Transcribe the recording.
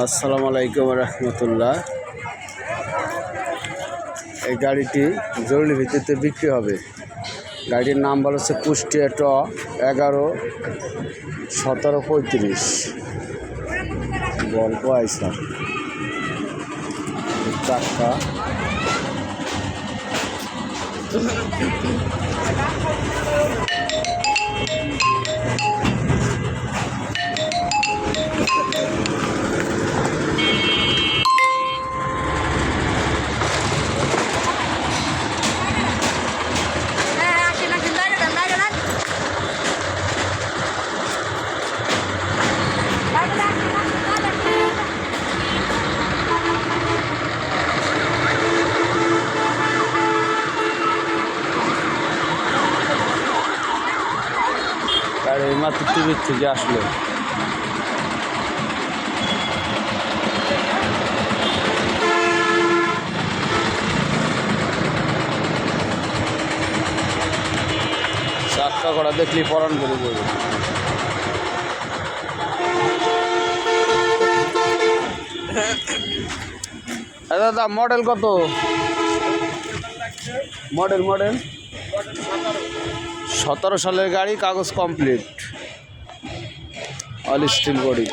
আসসালামু আলাইকুম রহমতুল্লাহ। এই গাড়িটি জরুরি ভিত্তিতে বিক্রি হবে। গাড়ির নাম্বার হচ্ছে কুষ্টিয়া ট 11-1735। গল্প আইসা চাক্কা আর এই মাত্র টিভির থেকে আসলো। চাক্কা করা দেখলি পরান করে বলবে। দাদা মডেল কত? মডেল 17 সালের গাড়ি, কাগজ কমপ্লিট, অল স্টিল বডি।